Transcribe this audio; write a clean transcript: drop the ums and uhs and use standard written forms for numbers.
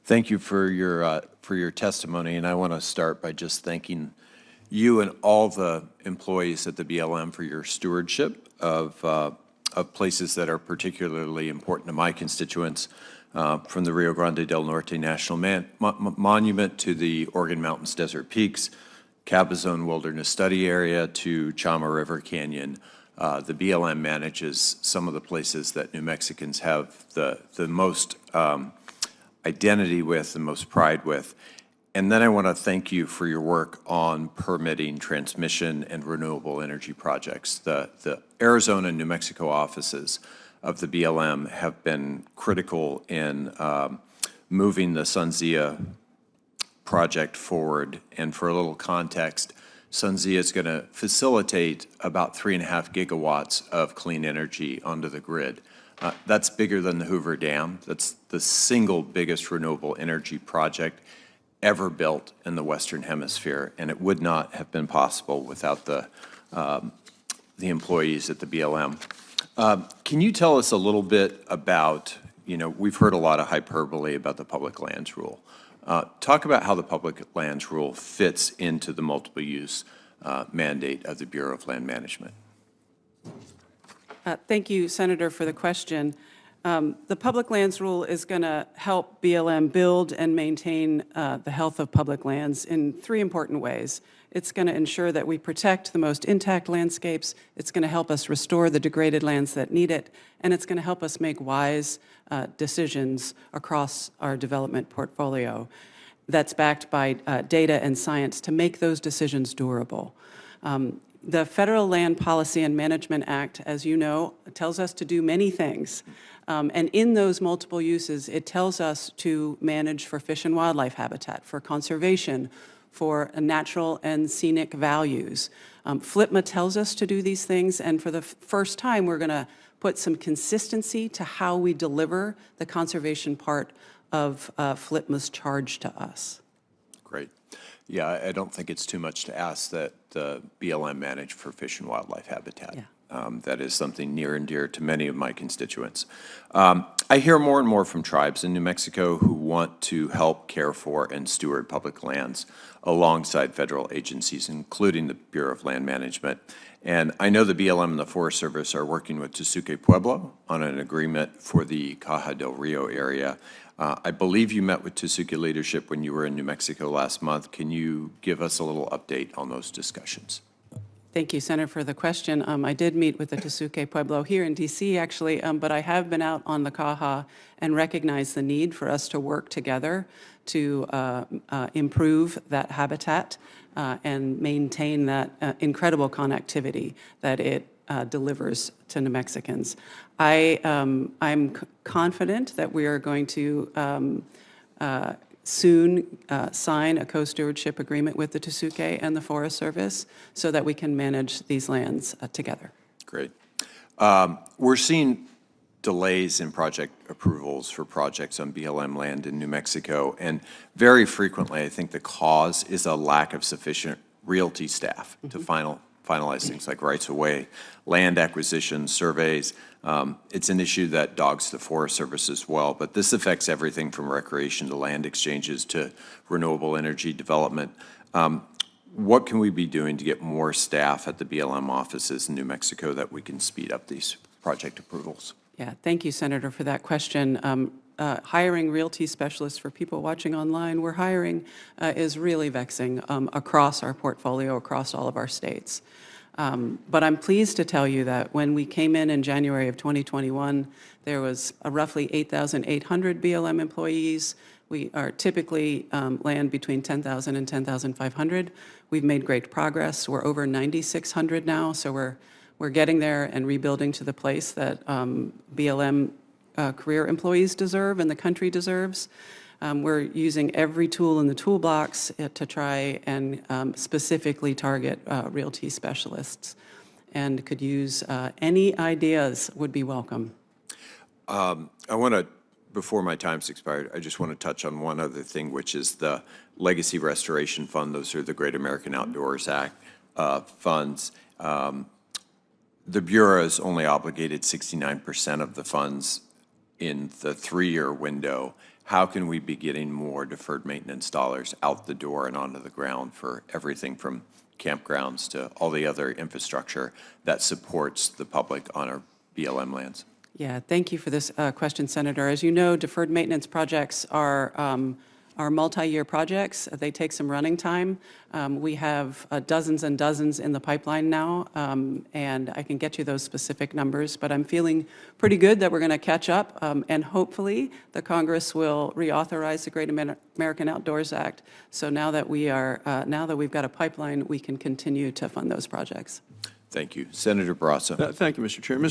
Thank you for your testimony, and I want to start by just thanking you and all the employees at the BLM for your stewardship of places that are particularly important to my constituents, from the Rio Grande del Norte National Monument to the Organ Mountains Desert Peaks, Cabazon Wilderness Study Area to Chama River Canyon. The BLM manages some of the places that New Mexicans have the most identity with, the most pride with. And then I want to thank you for your work on permitting transmission and renewable energy projects. The Arizona and New Mexico offices of the BLM have been critical in moving the SunZia project forward. And for a little context, SunZia is going to facilitate about 3.5 gigawatts of clean energy onto the grid. That's bigger than the Hoover Dam. That's the single biggest renewable energy project ever built in the Western Hemisphere, and it would not have been possible without the employees at the BLM. Can you tell us a little bit about, we've heard a lot of hyperbole about the public lands rule. Talk about how the public lands rule fits into the multiple use mandate of the Bureau of Land Management. Thank you, Senator, for the question. The public lands rule is going to help BLM build and maintain the health of public lands in 3 important ways. It's going to ensure that we protect the most intact landscapes, it's going to help us restore the degraded lands that need it, and it's going to help us make wise decisions across our development portfolio that's backed by data and science to make those decisions durable. The Federal Land Policy and Management Act, as you know, tells us to do many things. And in those multiple uses, it tells us to manage for fish and wildlife habitat, for conservation, for natural and scenic values. FLPMA tells us to do these things, and for the first time, we're going to put some consistency to how we deliver the conservation part of FLPMA's charge to us. Great. Yeah, I don't think it's too much to ask that the BLM manage for fish and wildlife habitat. Yeah. That is something near and dear to many of my constituents. I hear more and more from tribes in New Mexico who want to help care for and steward public lands alongside federal agencies, including the Bureau of Land Management. And I know the BLM and the Forest Service are working with Tesuque Pueblo on an agreement for the Caja del Rio area. I believe you met with Tesuque leadership when you were in New Mexico last month. Can you give us a little update on those discussions? Thank you, Senator, for the question. I did meet with the Tesuque Pueblo here in D.C., actually, but I have been out on the Caja and recognize the need for us to work together to improve that habitat and maintain that incredible connectivity that it delivers to New Mexicans. I'm confident that we are going to soon sign a co-stewardship agreement with the Tesuque and the Forest Service so that we can manage these lands together. Great. We're seeing delays in project approvals for projects on BLM land in New Mexico, and very frequently I think the cause is a lack of sufficient realty staff to finalize things like rights-of-way, land acquisition, surveys. It's an issue that dogs the Forest Service as well, but this affects everything from recreation to land exchanges to renewable energy development. What can we be doing to get more staff at the BLM offices in New Mexico that we can speed up these project approvals? Yeah, thank you, Senator, for that question. Hiring realty specialists for people watching online, we're hiring, is really vexing across our portfolio, across all of our states. But I'm pleased to tell you that when we came in January of 2021, there was roughly 8,800 BLM employees. We are typically land between 10,000 and 10,500. We've made great progress. We're over 9,600 now, so we're getting there and rebuilding to the place that BLM career employees deserve and the country deserves. We're using every tool in the toolbox to try and specifically target realty specialists, and could use any ideas would be welcome. I want to, before my time's expired, I just want to touch on one other thing, which is the Legacy Restoration Fund. Those are the Great American Outdoors Act funds. The Bureau has only obligated 69% of the funds in the 3-year window, how can we be getting more deferred maintenance dollars out the door and onto the ground for everything from campgrounds to all the other infrastructure that supports the public on our BLM lands? Yeah, thank you for this question, Senator. As you know, deferred maintenance projects are multi-year projects. They take some running time. We have dozens and dozens in the pipeline now, and I can get you those specific numbers, but I'm feeling pretty good that we're going to catch up, and hopefully the Congress will reauthorize the Great American Outdoors Act. So now that now that we've got a pipeline, we can continue to fund those projects. Thank you. Senator Barrasso. Thank you, Mr. Chair. Mr.